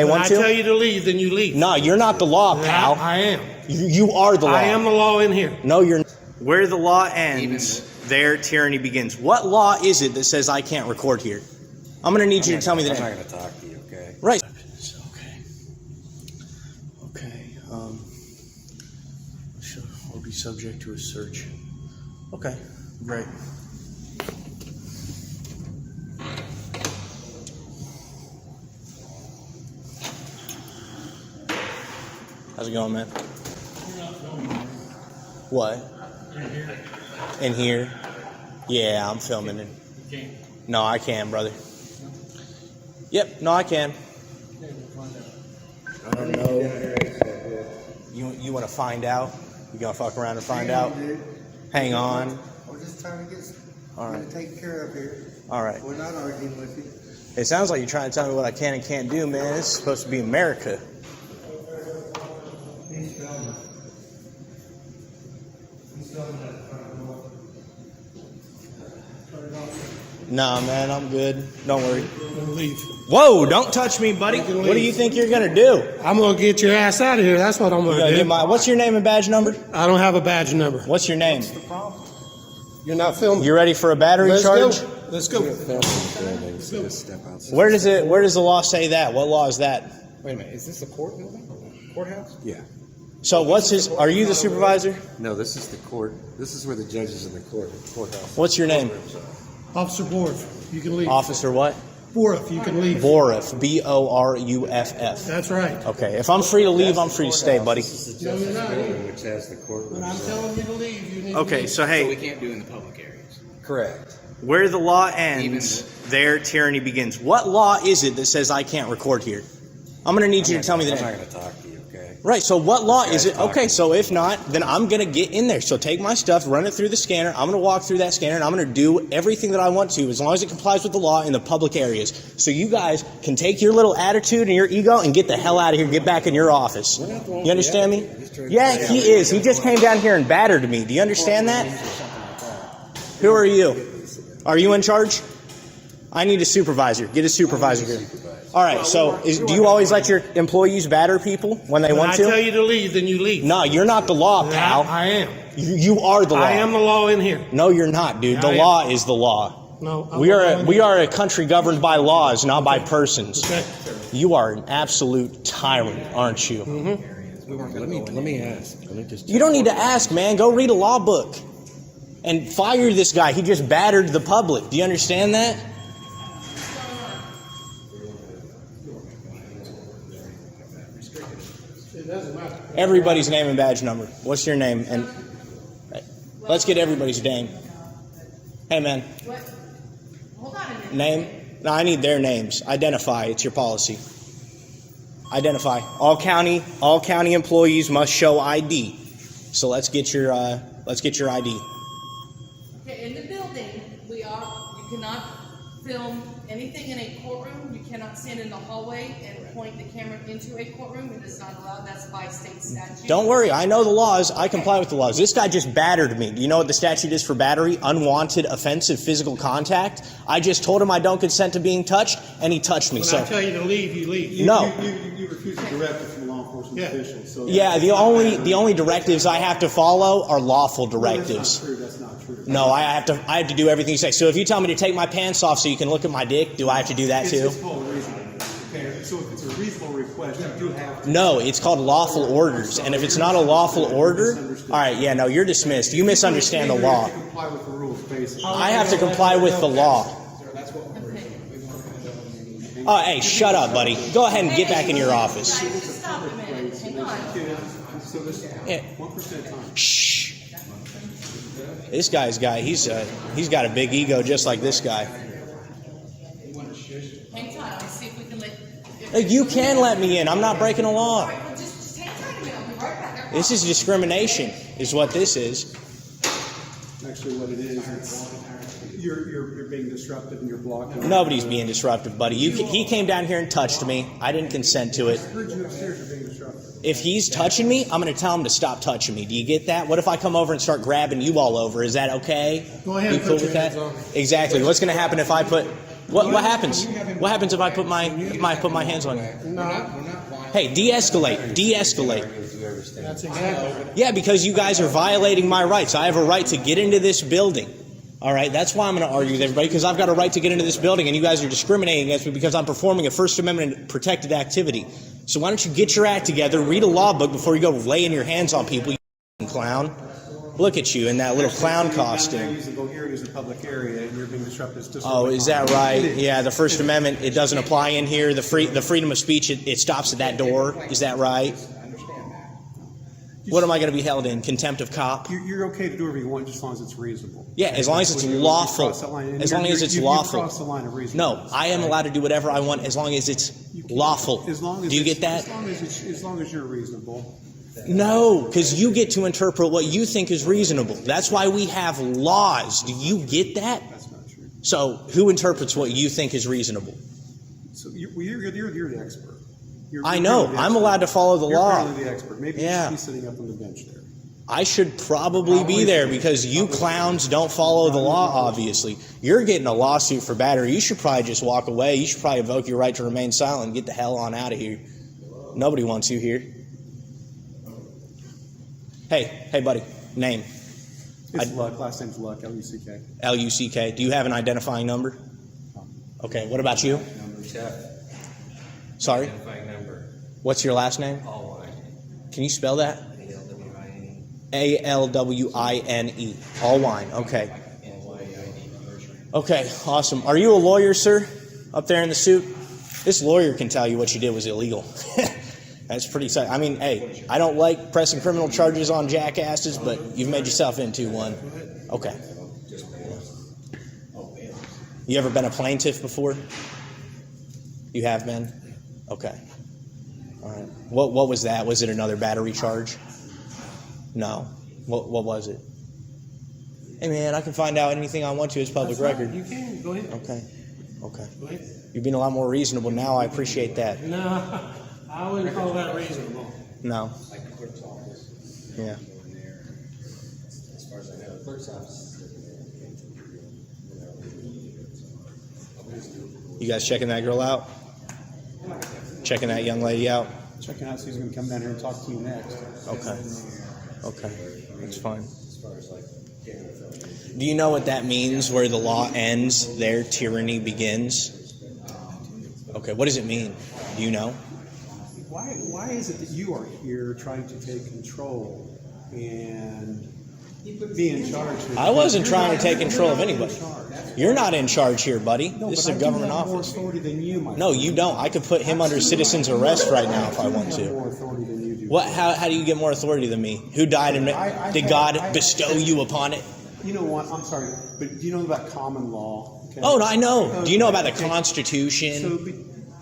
When I tell you to leave, then you leave. No, you're not the law, pal. I am. You are the law. I am the law in here. No, you're not. Where the law ends, there tyranny begins. What law is it that says I can't record here? I'm going to need you to tell me the name. I'm not going to talk to you, okay? Right. Okay. Will be subject to a search. Okay. Great. How's it going, man? What? In here? Yeah, I'm filming it. No, I can, brother. Yep, no, I can. I don't know. You want to find out? You gonna fuck around and find out? Hang on. We're just trying to get taken care of here. All right. We're not arguing with you. It sounds like you're trying to tell me what I can and can't do, man. This is supposed to be America. He's filming. He's filming at the front door. Turn it off. Nah, man, I'm good. Don't worry. Leave. Whoa, don't touch me, buddy. What do you think you're going to do? I'm going to get your ass out of here. That's what I'm going to do. What's your name and badge number? I don't have a badge number. What's your name? What's the problem? You're not filming. You ready for a battery charge? Let's go. Where does the law say that? What law is that? Wait a minute, is this a court building? Courthouse? Yeah. So are you the supervisor? No, this is the court. This is where the judge is in the courthouse. What's your name? Officer Borf, you can leave. Officer what? Borf, you can leave. Boruff, Boruff. That's right. Okay, if I'm free to leave, I'm free to stay, buddy. This is the justice building, which has the courtroom. When I'm telling you to leave, you need to Okay, leave. so hey, we can't do in the public areas. Correct. where the law ends, there tyranny begins. What law is it that says I can't record here? I'm going to need you to tell me the name. I'm not going to talk to you, okay? Right, so what law is it? Okay, so if not, then I'm going to get in there. So take my stuff, run it through the scanner. I'm going to walk through that scanner, and I'm going to do everything that I want to, as long as it complies with the law in the public areas. So you guys can take your little attitude and your ego and get the hell out of here, get back in your office. You understand me? Yeah, he is. He just came down here and battered me. Do you understand that? Who are you? Are you in charge? I need a supervisor. Get a supervisor here. All right, so do you always let your employees batter people when they want to? When I tell you to leave, then you leave. No, you're not the law, pal. I am. You are the law. I am the law in here. No, you're not, dude. The law is the law. No, we are a country governed by laws, not by persons. Okay. You are an absolute tyrant, aren't you? Let me ask. You don't need to ask, man. Go read a law book and fire this guy. He just battered the public. Do you understand that? Everybody's name and badge number. What's your name? And let's get everybody's name. Hey, man. What? Hold on a minute. Name? No, I need their names. Identify. It's your policy. Identify. All county employees must show ID. So let's get your ID. Okay, in the building, you cannot film anything in a courtroom. You cannot stand in the hallway and point the camera into a courtroom. It is not allowed. That's by state statute. Don't worry. I know the laws. I comply with the laws. This guy just battered me. Do you know what the statute is for battery? Unwanted, offensive physical contact. I just told him I don't consent to being touched, and he touched me. When So I tell you to leave, you leave. no. You refuse a directive from law enforcement officials. So Yeah, the only directives I have to follow are lawful directives. That's not true. No, I have to do everything you say. So if you tell me to take my pants off so you can look at my dick, do I have to do that too? It's called reasonable. Okay, so if it's a reasonable request, you do have to. No, it's called lawful orders. And if it's not a lawful order, all right, yeah, no, you're dismissed. You misunderstand the law. You have to comply with the rules, basically. I have to comply with the law. Oh, hey, shut up, buddy. Go ahead and get back in your office. Stop a minute. Hang on. So this Yeah. 1% time. Shh. This he's got a big ego just like this guy. Hang tight. Let's see if we can let. Hey, you can let me in. I'm not breaking the law. All right, well, just hang tight a minute. I'll be right back. This is discrimination, is what this is. Actually, what it is, you're being disruptive and you're blocking. Nobody's being disruptive, buddy. He came down here and touched me. I didn't consent to it. I heard you upstairs are being disruptive. If he's touching me, I'm going to tell him to stop touching me. Do you get that? What if I come over and start grabbing you all over? Is that okay? Go ahead You and cool put with your that? hands on me. Exactly. What's going to happen if I put What happens? What happens if I put my hands on you? Hey, de-escalate. De-escalate. That's exactly. Yeah, because you guys are violating my rights. I have a right to get into this building. All right, that's why I'm going to argue with everybody, because I've got a right to get into this building, and you guys are discriminating against me because I'm performing a First Amendment protected activity. So why don't you get your act together, read a law book before you go laying your hands on people, you clown. Look at you in that little clown costume. Here it is a public area, and you're being disruptive. Oh, is that right? Yeah, the First Amendment, it doesn't apply in here. The freedom of speech, it stops at that door. Is that right? What am I going to be held in? Contempt of cop? You're okay to do whatever you want, just as long as it's reasonable. Yeah, as long as it's lawful. As long as it's lawful. Cross the line of reasonable. No, I am allowed to do whatever I want as long as it's lawful. Do you get that? As long as you're reasonable. No, because you get to interpret what you think is reasonable. That's why we have laws. Do you get that? That's not true. So who interprets what you think is reasonable? So you're the expert. I know. I'm allowed to follow the law. You're apparently the expert. Maybe you should be sitting up on the bench there. I should probably be there because you clowns don't follow the law, obviously. You're getting a lawsuit for battery. You should probably just walk away. You should probably invoke your right to remain silent and get the hell on out of here. Nobody wants you here. Hey, buddy. Name? It's Luck. Last name's Luck. L-U-C-K. L-U-C-K. Do you have an identifying number? Okay. What about you? Number 7. Sorry? Identifying number. What's your last name? Allwine. Can you spell that? A-L-W-I-N-E. A-L-W-I-N-E. Allwine. Okay. L-Y-I-N-E. Okay. Awesome. Are you a lawyer, sir? Up there in the suit? This lawyer can tell you what you did was illegal. That's pretty exciting. I mean, hey, I don't like pressing criminal charges on jackasses, but you've made yourself into one. Okay. You ever been a plaintiff before? You have been? Okay. All right. What was that? Was it another battery charge? No. What was it? Hey, man, I can find out anything I want to as public record. You can. Go ahead. Okay. Okay. Go ahead. You're being a lot more reasonable now. I appreciate that. No, I wouldn't call that reasonable. No. Like the clerk's office. Yeah. Going there. As far as I know, the clerk's office is You guys checking that girl out? Checking that young lady out? Checking out, so he's going to come down here and talk to you next. Okay. Okay. That's fine. as far as like getting a film. Do you know what that means, where the law ends, there tyranny begins? Okay, what does it mean? Do you know? Why is it that you are here trying to take control and be in charge here? I wasn't trying to take control of You're not anybody. in charge. You're not in charge here, buddy. No, This is but a government I do have office. more authority than you, my No, friend. you don't. I could put him under citizen's arrest right now if I want I have to. more authority than you do. What? How do you get more authority than me? Who died and did God bestow you upon it? You know what? I'm sorry, but do you know about common law? Okay? Oh, no, I know. Do you know about the Okay. Constitution? So,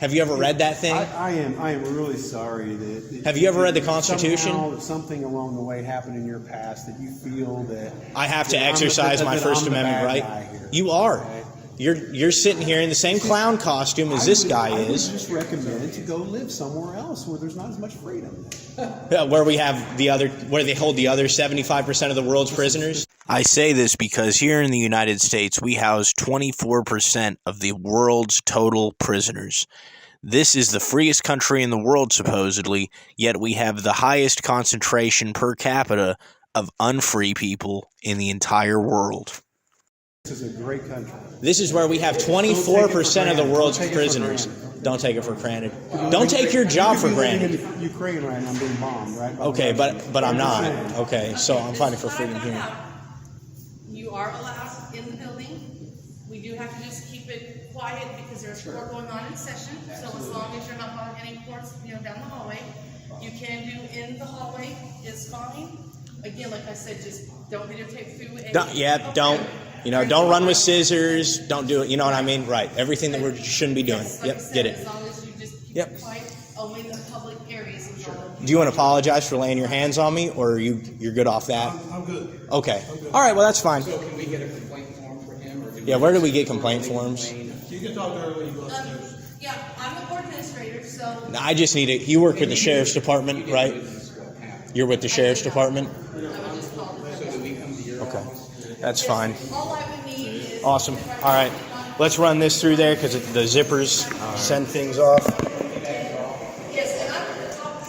Have you ever read that thing? I am really sorry that. Have you ever read the Constitution? Somehow something along the way happened in your past that you feel that I have to that I'm the- exercise that- my that First I'm the Amendment bad right. guy here. You are. Okay? You're sitting here in the same clown costume as this guy I would is, just recommend to go live somewhere else where there's not as much freedom. where we have where they hold the other 75% of the world's prisoners. I say this because here in the United States, we house 24% of the world's total prisoners. This is the freest country in the world, supposedly, yet we have the highest concentration per capita of unfree people in the entire world. This is a great country. This is where we have 24% of the world's prisoners. Don't take it for granted. Don't take your job for granted. In Ukraine right now, I'm being bombed, right? Okay, but I'm not. Okay, so I'm fighting for freedom here. You are allowed in the building. We do have to just keep it quiet because there's court going on in session. So as long as you're not bothering any courts, down the hallway, you can do in the hallway is fine. Again, like I said, just don't videotape through a. Don't. Don't run with scissors. Don't do it. You know what I mean? Right. Everything that we shouldn't be doing. Yes, like I Yep. said, Get it. As long as you just keep Yep. it quiet, only in the public areas. Sure. Do you want to apologize for laying your hands on me, or are you're good off that? I'm good. Okay. All right. Well, that's fine. So can we get a complaint form for him? Or Yeah. Where do we get complaint forms? You can talk to her when you go upstairs. Yeah, I'm a court administrator, so. I just need it. You work with the sheriff's department, right? You're with the sheriff's department. I would just call. Okay. That's fine. All I would need is. Awesome. All right. let's run this through there because the zippers send things off.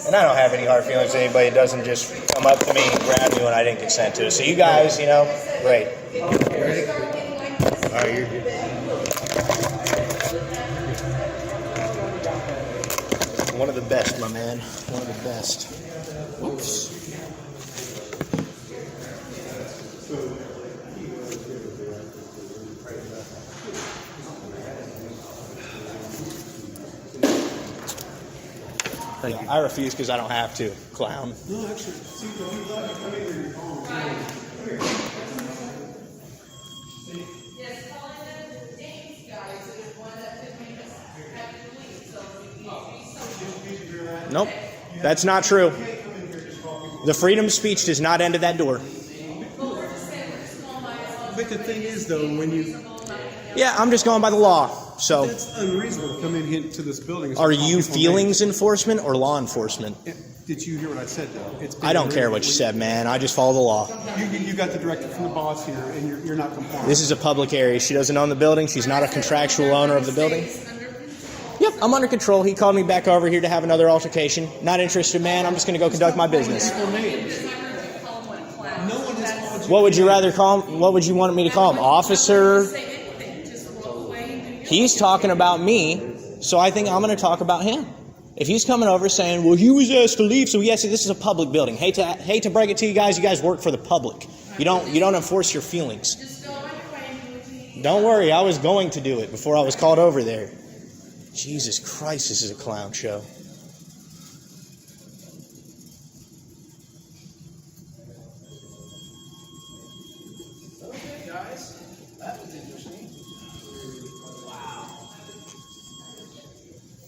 And I don't have any hard feelings to anybody that doesn't just come up to me and grab me when I didn't consent to it. So you guys, great. All right, you're good. One of the best, my man. One of the best. Oops. Thank you. I refuse because I don't have to, clown. No, actually, see, if you let me come in here, you're home. Yes, calling them the James guys, so there's one that could make us have to leave, so we need to be something. Nope, that's not true. The freedom of speech does not end at that door. But we're just saying, we're just going by as long as But the thing is, though, when you, Yeah, I'm just going by the law. So, that's unreasonable to come in here to this building. and are start calling you people feelings enforcement or law enforcement? names. Did you hear what I said, though? It's been I don't care what you said, man. I just follow the law. You got the directive from the boss here, and you're not complying. This is a public area. She doesn't own the building. She's not a contractual owner of the building. Yep, I'm under control. He called me back over here to have another altercation. Not interested, man. I'm just going to go conduct my business. No one has called you. What would you rather call him? What would you want me to call him? Officer? He's talking about me, so I think I'm going to talk about him. If he's coming over saying, well, he was asked to leave, so yes, this is a public building. Hate to break it to you guys. You guys work for the public. You don't enforce your feelings. Don't worry, I was going to do it before I was called over there. Jesus Christ, this is a clown show. Okay, guys, that was interesting. Wow.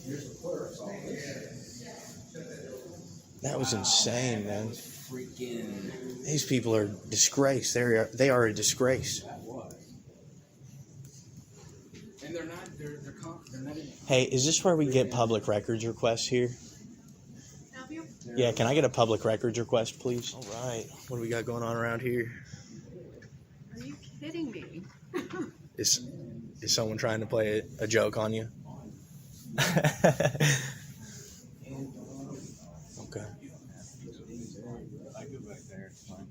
Here's the clerk's office. That was insane, man. Freaking. These people are disgrace. They are a disgrace. That was. And they're not even. Hey, is this where we get public records requests here? Help you? Yeah, can I get a public records request, please? All right. What do we got going on around here? Are you kidding me? Is someone trying to play a joke on you? Okay. I go back there, it's fine.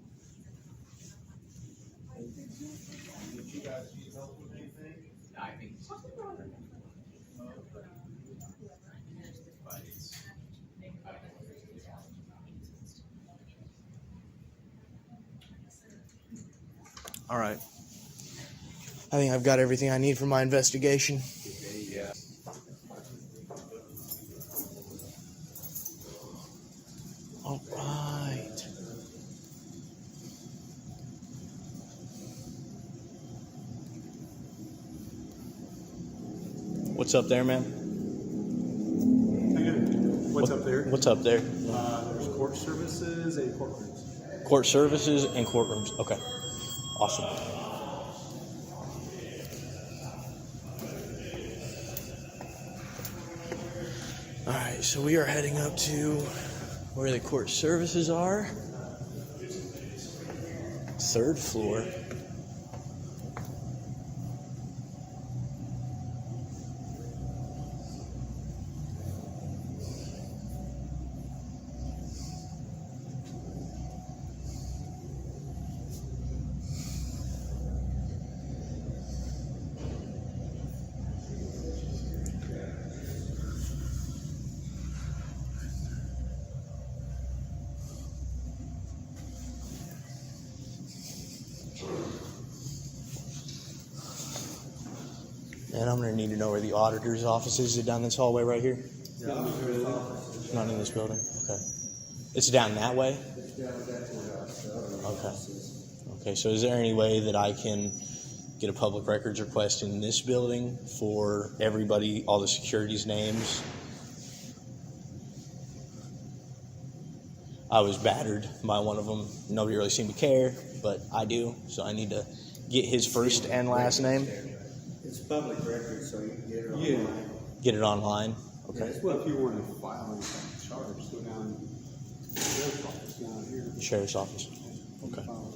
I think. All right. I think I've got everything I need for my investigation. Yeah. All right. What's up there, man? Hang on. What's up there? What's up there? There's court services and courtrooms. Court services and courtrooms. Okay. Awesome. All right, so we are heading up to where the court services are. 3rd floor. And I'm going to need to know where the auditor's office is. Is it down this hallway right here? Not in this building? Okay. It's down that way? Okay. Okay, so is there any way that I can get a public records request in this building for everybody, all the security's names? I was battered by one of them. Nobody really seemed to care, but I do, so I need to get his first and last name. It's public record, so you can get it Yeah. online. Get it online. Okay. Well, if you want to file a charge, go down to the sheriff's office down here. Sheriff's office. Okay. File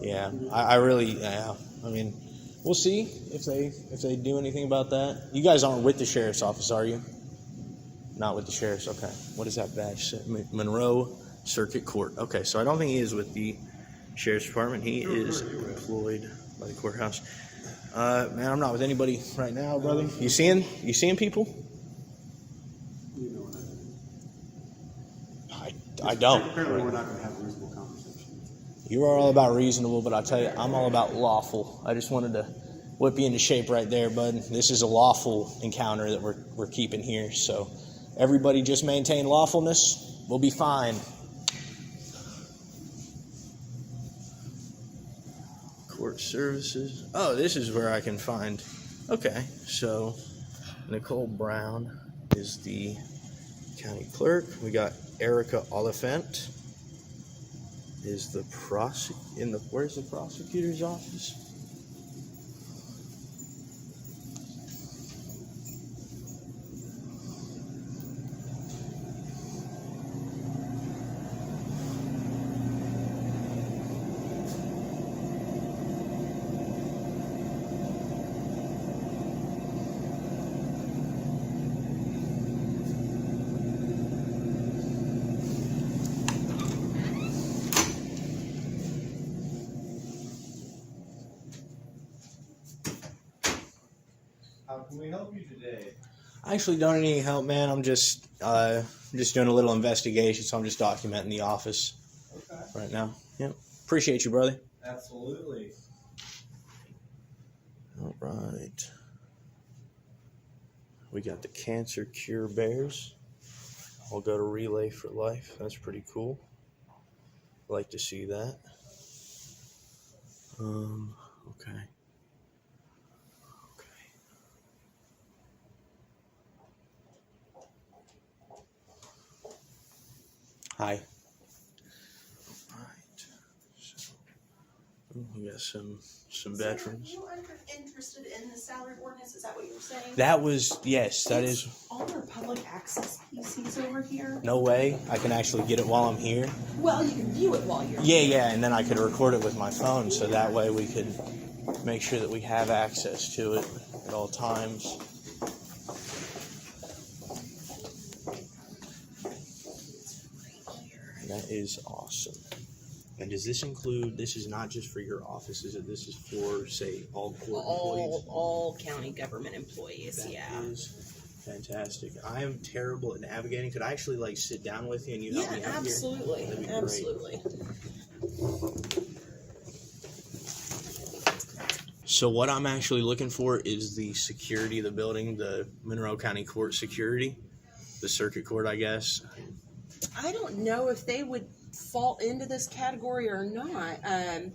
Yeah, I really, yeah. I mean, we'll see if they do anything about that. You guys aren't with the sheriff's office, are you? Not with the sheriff's. Okay. What does that badge say? Monroe Circuit Court. Okay, so I don't think he is with the sheriff's department. He is employed by the courthouse. Man, I'm not with anybody right now, brother. You seeing people? You know what I mean. I don't. Apparently, we're not going to have a reasonable conversation. You are all about reasonable, but I tell you, I'm all about lawful. I just wanted to whip you into shape right there, bud. This is a lawful encounter that we're keeping here. So everybody just maintain lawfulness. We'll be fine. Court services. Oh, this is where I can find. Okay, so Nicole Brown is the county clerk. We got Erica Oliphant is the where's the prosecutor's office? How can we help you today? I actually don't need any help, man. I'm just doing a little investigation, so I'm just documenting the office right now. Yep. Appreciate you, brother. Absolutely. All right. We got the Cancer Cure Bears. I'll go to Relay for Life. That's pretty cool. Like to see that. Okay. Hi. Alright. So we got some veterans. So are you interested in the salary ordinance? Is that what you were saying? That was, yes, that is. On our public access PCs over here. No way. I can actually get it while I'm here. Well, you can view it while you're Yeah, and then I could record it with my phone, so that way we could make sure that we have access to it at all times. That is awesome. And does this include, this is not just for your office, is it? This is for, say, all court employees? all county government employees, That yeah. is fantastic. I am terrible at navigating. Could I actually, sit down with you and you help me out absolutely. here? That'd be Absolutely. great. So what I'm actually looking for is the security of the building, the Monroe County Court security, the circuit court, I guess. I don't know if they would fall into this category or not. I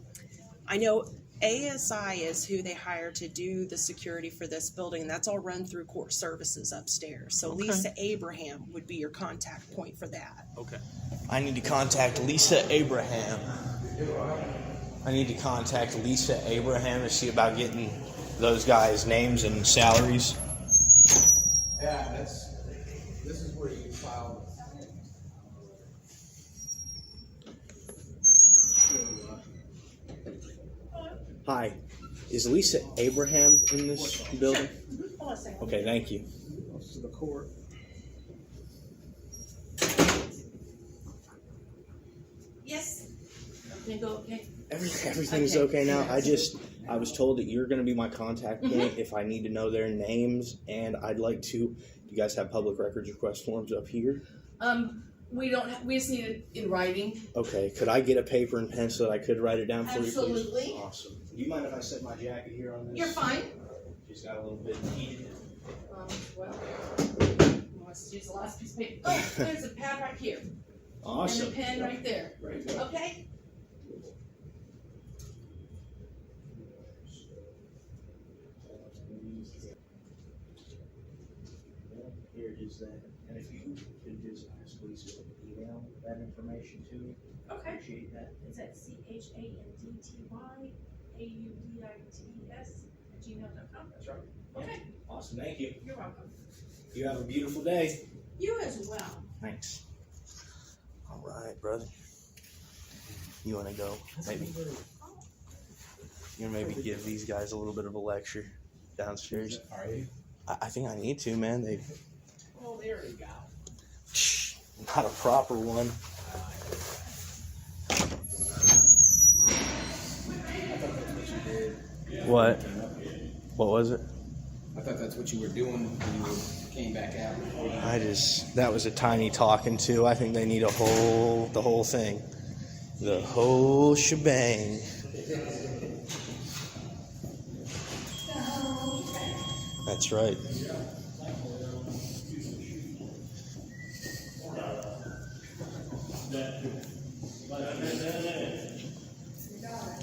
know ASI is who they hire to do the security for this building. That's all run through court services upstairs. So Okay. Lisa Abraham would be your contact point for that. Okay. I need to contact Lisa Abraham. To see about getting those guys' names and salaries. Yeah, this is where you file. Hi. Is Lisa Abraham in this building? Hold on a second. Okay, thank you. Goes to the court. Yes. Everything go okay? Everything's Okay. okay now. I was told that you're going to be my contact point if I need to know their names, and I'd like to. Do you guys have public records request forms up here? We don't. We just need it in writing. Okay. Could I get a paper and pen so that I could write it down for you, Absolutely. please? Awesome. Do you mind if I set my jacket here on this? You're fine. Just got a little bit heated. Well, let's use the last piece of paper. Oh, there's a pad right here. Awesome. And a pen right there. Right there. Okay. Here is that. And if you could just ask Lisa to email that information to me, Okay. appreciate that. Is that CHANDTYAUDITS@gmail.com? That's right. Okay. Awesome. Thank you. You're welcome. You have a beautiful day. You as well. Thanks. All right, brother. You want to go? Maybe. You maybe give these guys a little bit of a lecture downstairs. Are you? I think I need to, man. They Well, there you go. not a proper one. What? What was it? I thought that's what you were doing when you came back out. That was a tiny talking to. I think they need the whole thing. The whole shebang. That's right.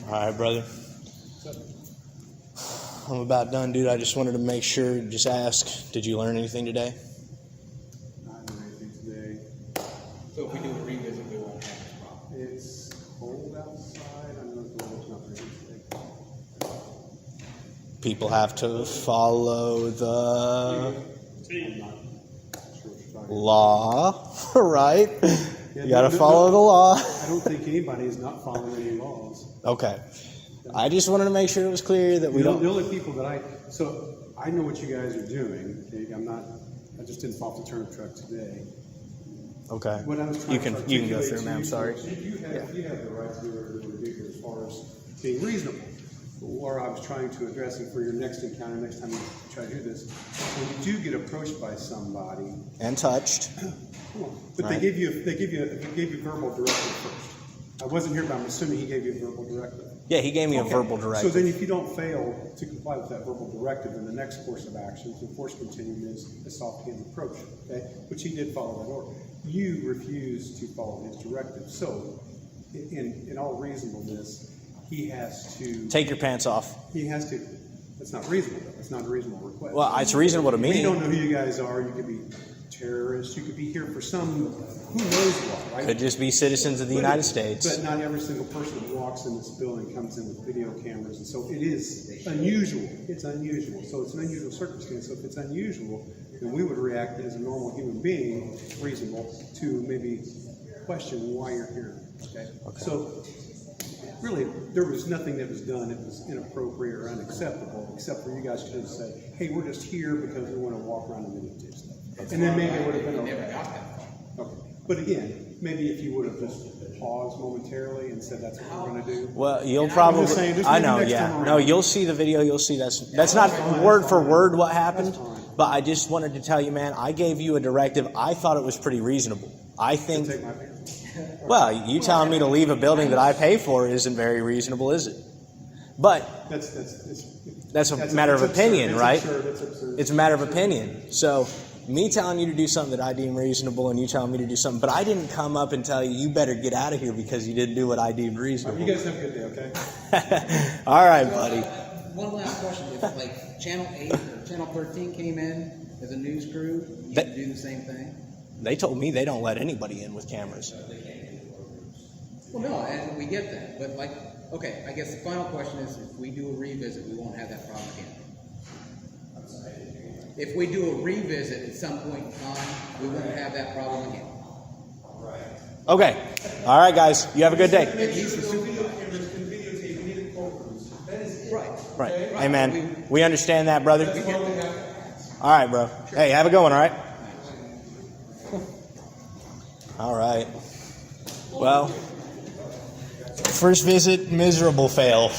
All right, brother. I'm about done, dude. I just wanted to make sure, just ask, did you learn anything today? Not doing anything today. So if we do a revisit, we won't have this problem. It's cold outside. I'm not the weather's not very good today. People have to follow the I'm not sure what you're talking about. law, right? Yeah, You got to no, follow the law. I don't think anybody is not following any laws. Okay. I just wanted to make sure it was clear that we The don't. only people that I know what you guys are doing. Okay? I just didn't fall off the turnip truck today. Okay. What I was trying You to can go articulate through, to man. I'm you sorry. folks, You have the right to do whatever you do here as far as being reasonable. Or I was trying to address it for your next encounter, next time you try to do this. When you do get approached by somebody, And touched. but Right. they gave you verbal directive first. I wasn't here, but I'm assuming he gave you a verbal directive. Yeah, he gave me a Okay. verbal So directive. then if you don't fail to comply with that verbal directive, then the next course of action, the course continuum is a soft hand approach, okay? Which he did follow that order. You refused to follow his directive. So in all reasonableness, he has to, Take your pants off. that's not reasonable though. That's not a reasonable request. Well, it's reasonable to We me. don't know who you guys are. You could be terrorists. You could be here for some, who knows what, right? Could just be citizens of the United States. But not every single person that walks in this building comes in with video cameras, and so it is unusual. It's unusual. So it's an unusual circumstance. So if it's unusual, then we would react as a normal human being, reasonable, to maybe question why you're here. Okay? So really, there was nothing that was done that was inappropriate or unacceptable, except for you guys could have said, "Hey, we're just here because we want to walk around and videotape stuff." And then maybe it would have been We never okay. got that far. Okay. But again, maybe if you would have just paused momentarily and said that's what we're going to do. Well, you'll I'm probably. just saying, just I maybe know, next yeah. time No, around. you'll see the video. You'll see that's not word for word what happened. That's fine. But I just wanted to tell you, man. I gave you a directive. I thought it was pretty reasonable. I think. Take my beer. Well, you telling me to leave a building that I pay for isn't very reasonable, is it? But that's a matter of opinion, right? That's absurd. It's a matter of opinion. So me telling you to do something that I deem reasonable and you telling me to do something, but I didn't come up and tell you, you better get out of here because you didn't do what I deemed reasonable. You guys have a good day, okay? All right, buddy. One last question. If like Channel 8 or Channel 13 came in as a news crew, you That- would do the same thing? They told me they don't let anybody in with cameras. Well, no, and we get that. But like, okay, I guess the final question is if we do a revisit, we won't have that problem again. If we do a revisit at some point in time, we won't have that problem again. Okay. All right, guys. You have a good day. Right. Right. Hey, man. We understand that, brother. All right, bro. Hey, have a good one, all right? All right. Well, first visit, miserable fail.